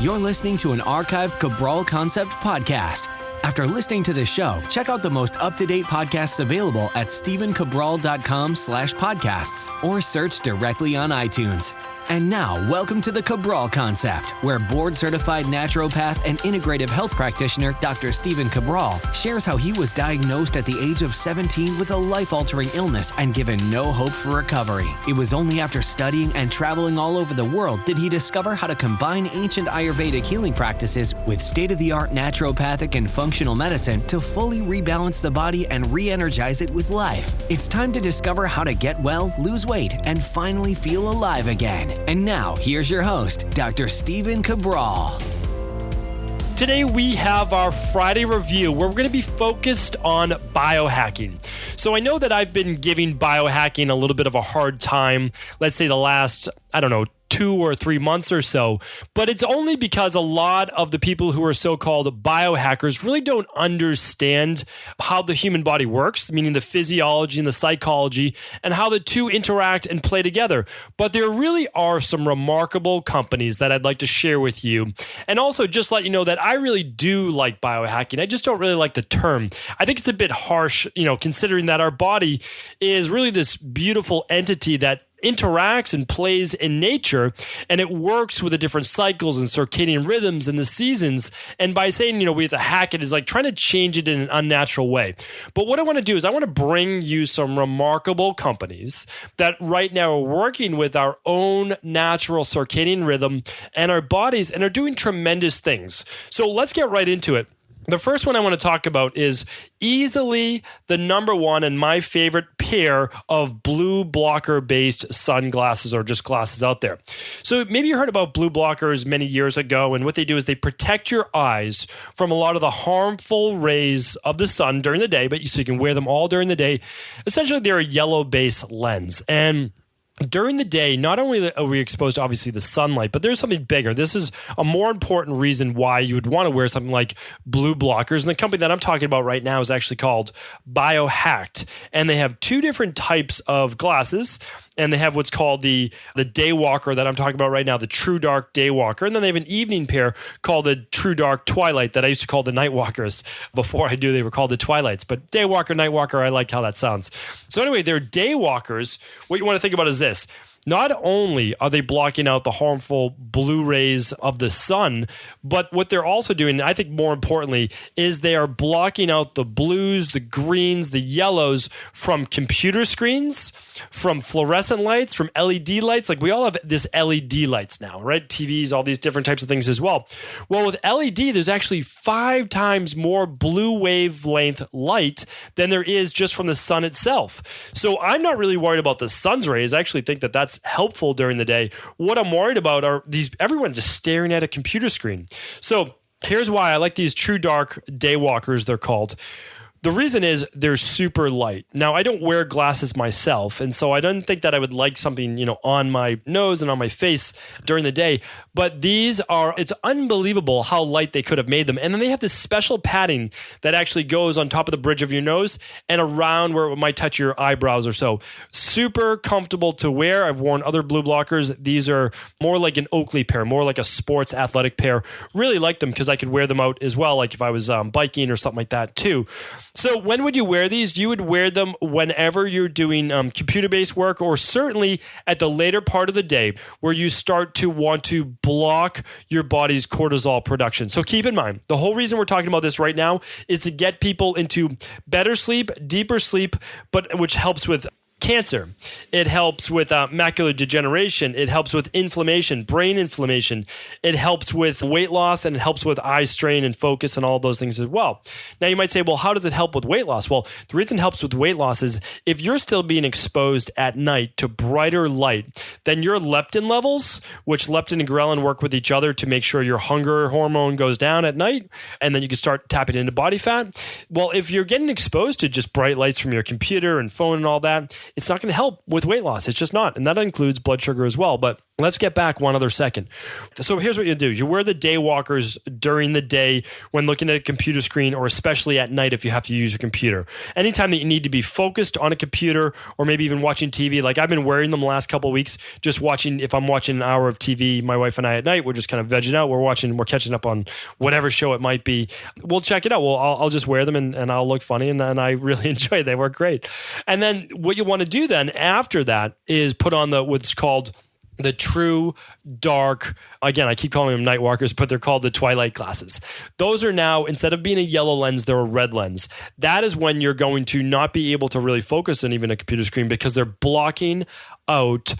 You're listening to an archived Cabral Concept podcast. After listening to the show, check out the most up-to-date podcasts available at stephencabral.com/podcasts or search directly on iTunes. And now, welcome to the Cabral Concept, where board-certified naturopath and integrative health practitioner Dr. Stephen Cabral shares how he was diagnosed at the age of 17 with a life-altering illness and given no hope for recovery. It was only after studying and traveling all over the world did he discover how to combine ancient Ayurvedic healing practices with state-of-the-art naturopathic and functional medicine to fully rebalance the body and re-energize it with life. It's time to discover how to get well, lose weight, and finally feel alive again. And now, here's your host, Dr. Stephen Cabral. Today we have our Friday review where we're going to be focused on biohacking. So I know that I've been giving biohacking a little bit of a hard time, let's say the last, 2 or 3 months or so, but it's only because a lot of the people who are so-called biohackers really don't understand how the human body works, meaning the physiology and the psychology, and how the two interact and play together. But there really are some remarkable companies that I'd like to share with you. And also just let you know that I really do like biohacking. I just don't really like the term. I think it's a bit harsh, considering that our body is really this beautiful entity that interacts and plays in nature, and it works with the different cycles and circadian rhythms and the seasons. And by saying, we have to hack it is like trying to change it in an unnatural way. But what I want to do is I want to bring you some remarkable companies that right now are working with our own natural circadian rhythm and our bodies and are doing tremendous things. So let's get right into it. The first one I want to talk about is easily the number one and my favorite pair of BlueBlocker-based sunglasses or just glasses out there. So maybe you heard about BlueBlockers many years ago, and what they do is they protect your eyes from a lot of the harmful rays of the sun during the day, so you can wear them all during the day. Essentially, they're a yellow-based lens. And during the day, not only are we exposed to obviously the sunlight, but there's something bigger. This is a more important reason why you would want to wear something like BlueBlockers. And the company that I'm talking about right now is actually called BioHacking. And they have two different types of glasses. And they have what's called the Daywalker that I'm talking about right now, the True Dark Daywalker. And then they have an evening pair called the True Dark Twilight that I used to call the Nightwalkers. Before I knew they were called the Twilights. But Daywalker, Nightwalker, I like how that sounds. So anyway, they're Daywalkers. What you want to think about is this. Not only are they blocking out the harmful blue rays of the sun, but what they're also doing, I think more importantly, is they are blocking out the blues, the greens, the yellows from computer screens, from fluorescent lights, from LED lights. Like we all have this LED lights now, right? TVs, all these different types of things as well. Well, with LED, there's actually 5 times more blue wavelength light than there is just from the sun itself. So I'm not really worried about the sun's rays. I actually think that that's helpful during the day. What I'm worried about are everyone just staring at a computer screen. So here's why I like these True Dark Daywalkers, they're called. The reason is they're super light. Now, I don't wear glasses myself, and so I don't think that I would like something, on my nose and on my face during the day. But it's unbelievable how light they could have made them. And then they have this special padding that actually goes on top of the bridge of your nose and around where it might touch your eyebrows or so. Super comfortable to wear. I've worn other BlueBlockers. These are more like an Oakley pair, more like a sports athletic pair. Really like them because I could wear them out as well, like if I was biking or something like that too. So when would you wear these? You would wear them whenever you're doing computer-based work, or certainly at the later part of the day where you start to want to block your body's cortisol production. So keep in mind, the whole reason we're talking about this right now is to get people into better sleep, deeper sleep, but which helps with cancer. It helps with macular degeneration. It helps with inflammation, brain inflammation. It helps with weight loss, and it helps with eye strain and focus and all those things as well. Now you might say, well, how does it help with weight loss? Well, the reason it helps with weight loss is if you're still being exposed at night to brighter light, then your leptin levels, which leptin and ghrelin work with each other to make sure your hunger hormone goes down at night, and then you can start tapping into body fat. Well, if you're getting exposed to just bright lights from your computer and phone and all that, it's not going to help with weight loss. It's just not. And that includes blood sugar as well. But let's get back one other second. So here's what you do. You wear the day walkers during the day when looking at a computer screen, or especially at night if you have to use your computer. Anytime that you need to be focused on a computer or maybe even watching TV, like I've been wearing them the last couple of weeks, just watching, if I'm watching an hour of TV, my wife and I at night, we're just kind of vegging out. We're catching up on whatever show it might be. We'll check it out. Well, I'll just wear them and I'll look funny, and I really enjoy it. They work great. And then what you want to do then after that is put on what's called the true dark, again, I keep calling them night walkers, but they're called the twilight glasses. Those are now, instead of being a yellow lens, they're a red lens. That is when you're going to not be able to really focus on even a computer screen, because they're blocking out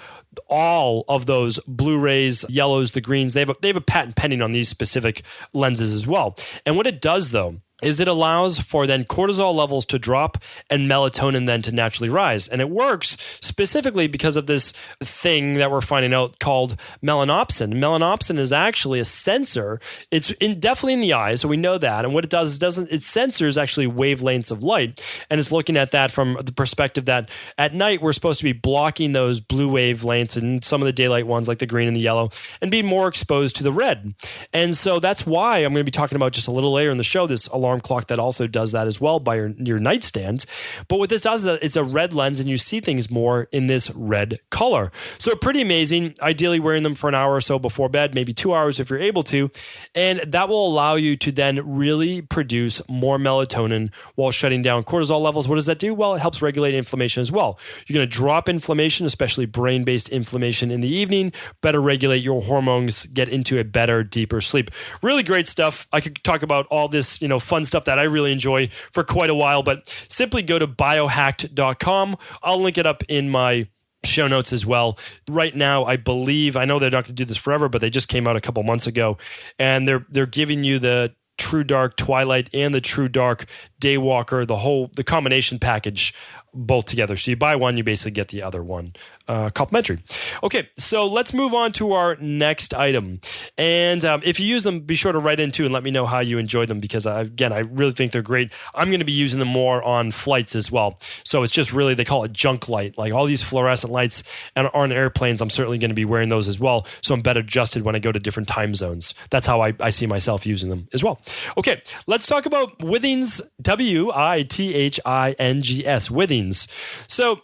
all of those blue rays, yellows, the greens. They have a patent pending on these specific lenses as well. And what it does, though, is it allows for then cortisol levels to drop and melatonin then to naturally rise. And it works specifically because of this thing that we're finding out called melanopsin. Melanopsin is actually a sensor. It's definitely in the eye, so we know that. And what it does is it sensors actually wavelengths of light. And it's looking at that from the perspective that at night we're supposed to be blocking those blue wavelengths and some of the daylight ones like the green and the yellow, and be more exposed to the red. And so that's why I'm going to be talking about just a little later in the show this alarm clock that also does that as well by your nightstand. But what this does is it's a red lens, and you see things more in this red color. So pretty amazing. Ideally wearing them for an hour or so before bed, maybe 2 hours if you're able to. And that will allow you to then really produce more melatonin while shutting down cortisol levels. What does that do? Well, it helps regulate inflammation as well. You're going to drop inflammation, especially brain-based inflammation in the evening, better regulate your hormones, get into a better, deeper sleep. Really great stuff. I could talk about all this, fun stuff that I really enjoy for quite a while, but simply go to biohacked.com. I'll link it up in my show notes as well. Right now, I know they're not going to do this forever, but they just came out a couple months ago, and they're giving you the True Dark Twilight and the True Dark Daywalker, the combination package both together. So you buy one, you basically get the other one complimentary. Okay, so let's move on to our next item. And if you use them, be sure to write in too and let me know how you enjoyed them, because again, I really think they're great. I'm going to be using them more on flights as well. So it's just really, they call it junk light, like all these fluorescent lights, and on airplanes, I'm certainly going to be wearing those as well. So I'm better adjusted when I go to different time zones. That's how I see myself using them as well. Okay, let's talk about Withings, Withings, Withings. So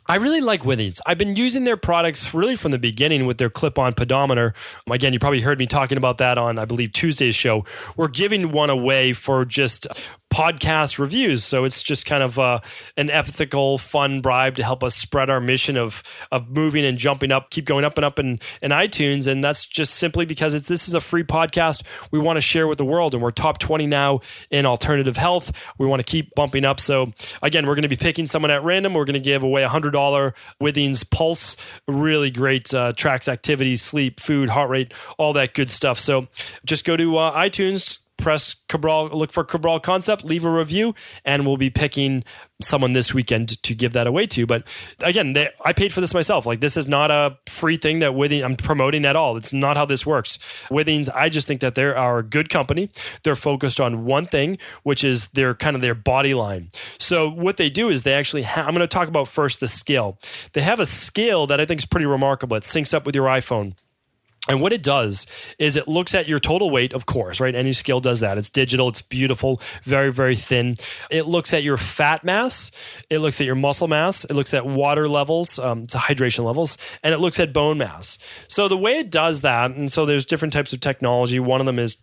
I really like Withings. I've been using their products really from the beginning with their clip-on pedometer. Again, you probably heard me talking about that on, I believe, Tuesday's show. We're giving one away for just podcast reviews. So it's just kind of an ethical, fun bribe to help us spread our mission of moving and jumping up, keep going up and up in iTunes. And that's just simply because this is a free podcast we want to share with the world. And we're top 20 now in alternative health. We want to keep bumping up. So again, we're going to be picking someone at random. We're going to give away $100 Withings Pulse. Really great, tracks activity, sleep, food, heart rate, all that good stuff. So just go to iTunes, press Cabral, look for Cabral Concept, leave a review, and we'll be picking someone this weekend to give that away to. But again, I paid for this myself. Like, this is not a free thing that I'm promoting at all. It's not how this works. Withings, I just think that they are a good company. They're focused on one thing, which is their body line. So what they do is they actually I'm going to talk about first the scale. They have a scale that I think is pretty remarkable. It syncs up with your iPhone. And what it does is it looks at your total weight, of course, right? Any scale does that. It's digital. It's beautiful. Very, very thin. It looks at your fat mass. It looks at your muscle mass. It looks at water levels, to hydration levels, and it looks at bone mass. So the way it does that, and so there's different types of technology. One of them is,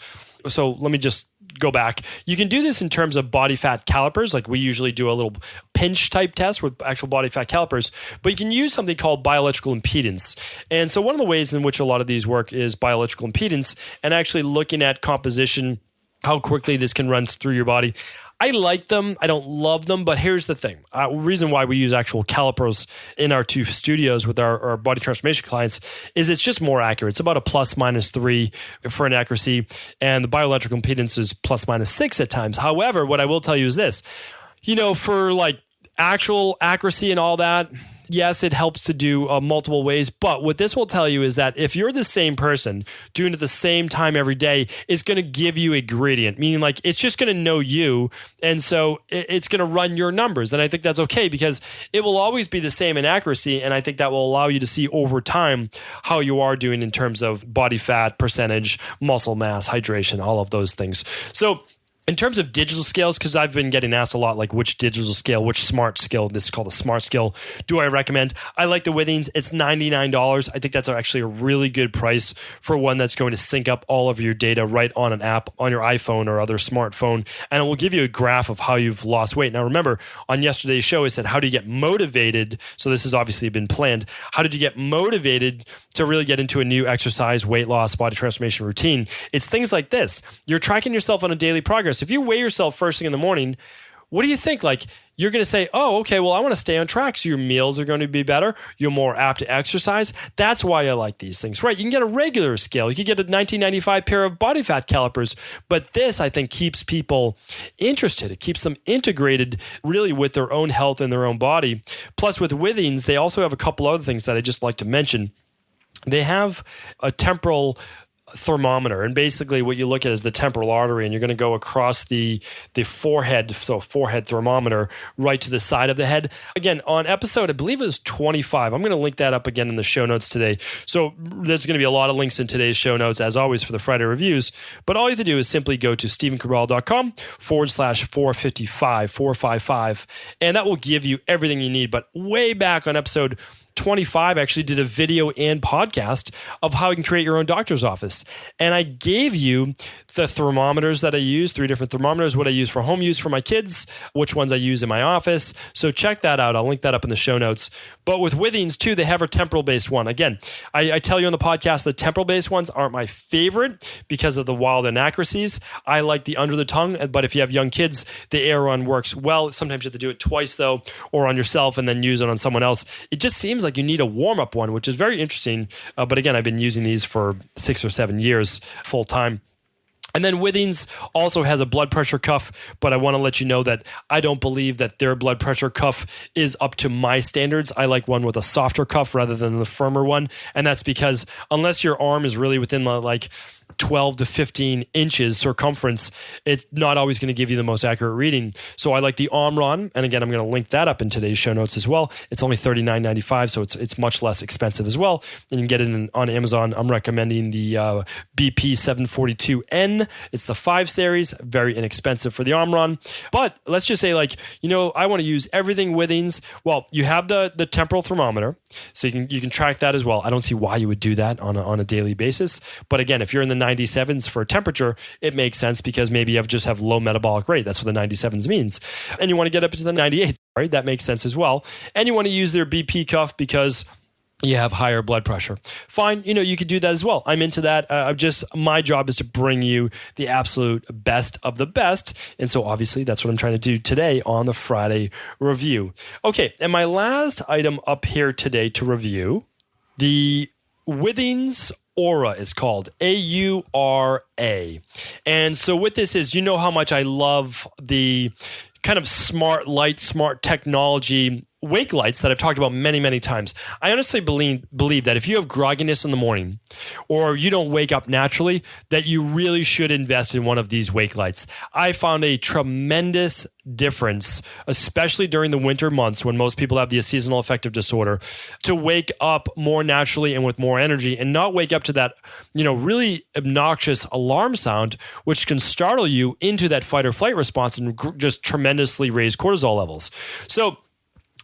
so let me just go back. You can do this in terms of body fat calipers. Like we usually do a little pinch type test with actual body fat calipers, but you can use something called bioelectrical impedance. And so one of the ways in which a lot of these work is bioelectrical impedance and actually looking at composition, how quickly this can run through your body. I like them. I don't love them, but here's the thing. Reason why we use actual calipers in our two studios with our body transformation clients is it's just more accurate. It's about a ±3 for an accuracy, and the bioelectrical impedance is ±6 at times. However, what I will tell you is this, for like actual accuracy and all that, yes, it helps to do multiple ways. But what this will tell you is that if you're the same person doing it at the same time every day, it's going to give you a gradient, meaning like it's just going to know you. And so it's going to run your numbers. And I think that's okay because it will always be the same in accuracy. And I think that will allow you to see over time how you are doing in terms of body fat percentage, muscle mass, hydration, all of those things. So in terms of digital scales, because I've been getting asked a lot, like which digital scale, which smart scale, this is called a smart scale, do I recommend? I like the Withings. It's $99. I think that's actually a really good price for one that's going to sync up all of your data right on an app on your iPhone or other smartphone. And it will give you a graph of how you've lost weight. Now, remember, on yesterday's show, I said, how do you get motivated? So this has obviously been planned. How did you get motivated to really get into a new exercise, weight loss, body transformation routine? It's things like this. You're tracking yourself on a daily progress. If you weigh yourself first thing in the morning, what do you think? Like, you're going to say, oh, okay, well, I want to stay on track. So your meals are going to be better. You're more apt to exercise. That's why I like these things, right? You can get a regular scale. You can get a 1995 pair of body fat calipers. But this, I think, keeps people interested. It keeps them integrated really with their own health and their own body. Plus, with Withings, they also have a couple other things that I just like to mention. They have a temporal thermometer, and basically what you look at is the temporal artery, and you're going to go across the forehead, so forehead thermometer right to the side of the head. Again, on episode, I believe it was 25. I'm going to link that up again in the show notes today. So there's going to be a lot of links in today's show notes, as always, for the Friday reviews. But all you have to do is simply go to stephencabral.com/455, and that will give you everything you need. But way back on episode 25, I actually did a video and podcast of how you can create your own doctor's office. And I gave you the thermometers that I use, 3 different thermometers, what I use for home use for my kids, which ones I use in my office. So check that out. I'll link that up in the show notes. But with Withings too, they have a temporal-based one. Again, I tell you on the podcast, the temporal-based ones aren't my favorite because of the wild inaccuracies. I like the under the tongue, but if you have young kids, the air one works well. Sometimes you have to do it twice though, or on yourself and then use it on someone else. It just seems like you need a warm-up one, which is very interesting. But again, I've been using these for 6 or 7 years full time. And then Withings also has a blood pressure cuff, but I want to let you know that I don't believe that their blood pressure cuff is up to my standards. I like one with a softer cuff rather than the firmer one. And that's because unless your arm is really within like 12 to 15 inches circumference, it's not always going to give you the most accurate reading. So I like the Omron, and again, I'm going to link that up in today's show notes as well. It's only $39.95, so it's much less expensive as well. And you can get it on Amazon. I'm recommending the BP 742N. It's the 5 series, very inexpensive for the Omron. But let's just say, like, I want to use everything Withings. Well, you have the temporal thermometer, so you can track that as well. I don't see why you would do that on a daily basis. But again, if you're in the 97s for temperature, it makes sense because maybe you just have low metabolic rate. That's what the 97s means. And you want to get up to the 98, right? That makes sense as well. And you want to use their BP cuff because you have higher blood pressure. Fine, you could do that as well. I'm into that. My job is to bring you the absolute best of the best. And so obviously that's what I'm trying to do today on the Friday review. Okay, and my last item up here today to review, the Withings Aura is called, AURA. And so what this is, how much I love the kind of smart light, smart technology wake lights that I've talked about many, many times. I honestly believe that if you have grogginess in the morning or you don't wake up naturally, that you really should invest in one of these wake lights. I found a tremendous difference, especially during the winter months when most people have the seasonal affective disorder, to wake up more naturally and with more energy and not wake up to that, really obnoxious alarm sound, which can startle you into that fight or flight response and just tremendously raise cortisol levels. So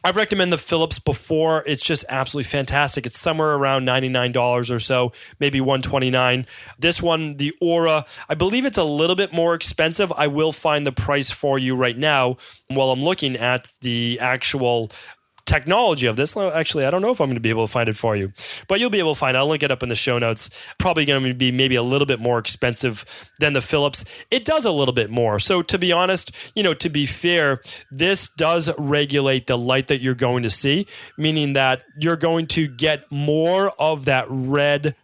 I recommend the Philips before. It's just absolutely fantastic. It's somewhere around $99 or so, maybe $129. This one, the Aura, I believe it's a little bit more expensive. I will find the price for you right now while I'm looking at the actual technology of this. Actually, I don't know if I'm going to be able to find it for you, but you'll be able to find it. I'll link it up in the show notes. Probably going to be maybe a little bit more expensive than the Philips. It does a little bit more. So to be honest, to be fair, this does regulate the light that you're going to see, meaning that you're going to get more of that red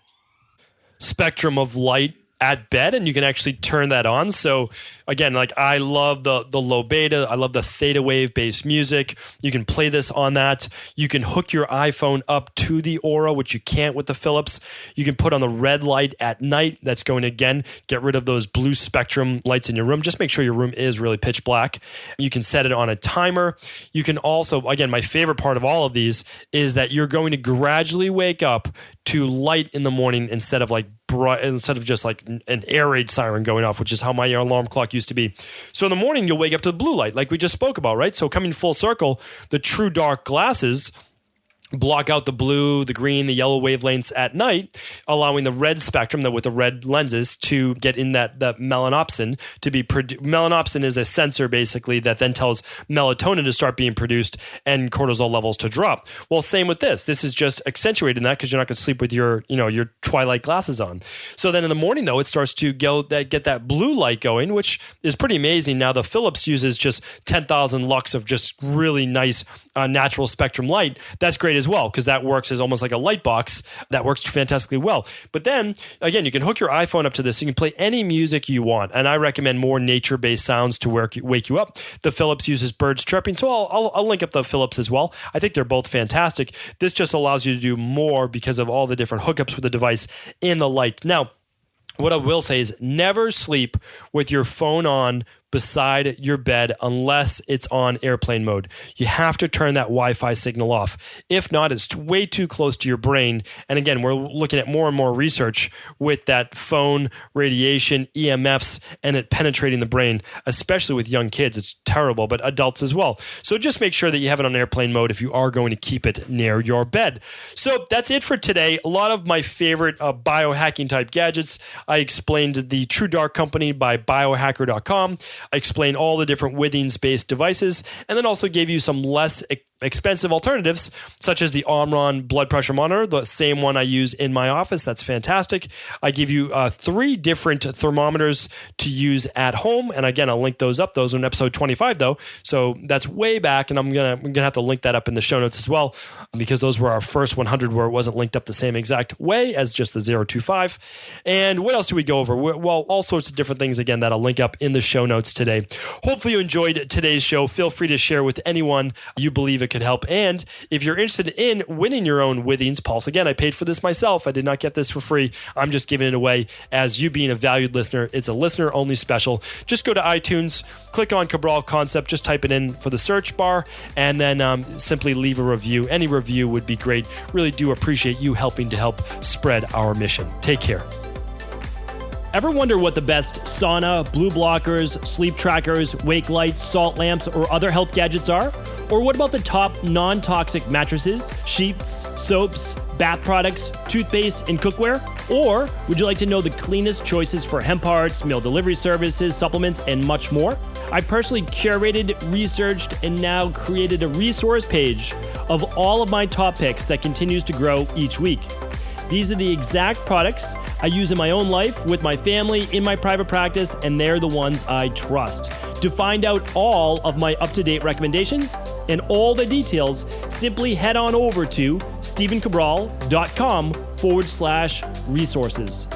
spectrum of light at bed, and you can actually turn that on. So again, like I love the low beta. I love the theta wave based music. You can play this on that. You can hook your iPhone up to the Aura, which you can't with the Philips. You can put on the red light at night. That's going to, again, get rid of those blue spectrum lights in your room. Just make sure your room is really pitch black. You can set it on a timer. You can also, again, my favorite part of all of these is that you're going to gradually wake up to light in the morning instead of just like an air raid siren going off, which is how my alarm clock used to be. So in the morning, you'll wake up to the blue light like we just spoke about, right? So coming full circle, the true dark glasses block out the blue, the green, the yellow wavelengths at night, allowing the red spectrum with the red lenses to get in that melanopsin to be produced. Melanopsin is a sensor basically that then tells melatonin to start being produced and cortisol levels to drop. Well, same with this. This is just accentuating that because you're not going to sleep with your twilight glasses on. So then in the morning though, it starts to get that blue light going, which is pretty amazing. Now the Philips uses just 10,000 lux of just really nice natural spectrum light. That's great as well, because that works as almost like a light box. That works fantastically well. But then, again, you can hook your iPhone up to this. You can play any music you want. And I recommend more nature-based sounds to wake you up. The Philips uses birds chirping. So I'll link up the Philips as well. I think they're both fantastic. This just allows you to do more because of all the different hookups with the device and the light. Now, what I will say is never sleep with your phone on beside your bed unless it's on airplane mode. You have to turn that Wi-Fi signal off. If not, it's way too close to your brain. And again, we're looking at more and more research with that phone radiation, EMFs, and it penetrating the brain, especially with young kids. It's terrible, but adults as well. So just make sure that you have it on airplane mode if you are going to keep it near your bed. So that's it for today. A lot of my favorite biohacking type gadgets. I explained the True Dark Company by biohacker.com. I explained all the different Withings-based devices, and then also gave you some less expensive alternatives, such as the Omron blood pressure monitor, the same one I use in my office. That's fantastic. I give you 3 different thermometers to use at home, and again, I'll link those up. Those are in episode 25, though, so that's way back, and I'm gonna have to link that up in the show notes as well, because those were our first 100 where it wasn't linked up the same exact way as just the 025. And what else do we go over? Well, all sorts of different things, again, that I'll link up in the show notes today. Hopefully you enjoyed today's show. Feel free to share with anyone you believe it could help. And if you're interested in winning your own Withings Pulse, again, I paid for this myself. I did not get this for free. I'm just giving it away as you being a valued listener. It's a listener only special. Just go to iTunes, click on Cabral Concept, just type it in for the search bar, and then simply leave a review. Any review would be great. Really do appreciate you helping to help spread our mission. Take care. Ever wonder what the best sauna, BlueBlockers, sleep trackers, wake lights, salt lamps, or other health gadgets are? Or what about the top non-toxic mattresses, sheets, soaps, bath products, toothpaste, and cookware? Or would you like to know the cleanest choices for hemp hearts, meal delivery services, supplements, and much more? I personally curated, researched, and now created a resource page of all of my top picks that continues to grow each week. These are the exact products I use in my own life, with my family, in my private practice, and they're the ones I trust. To find out all of my up-to-date recommendations and all the details, simply head on over to stephencabral.com/resources.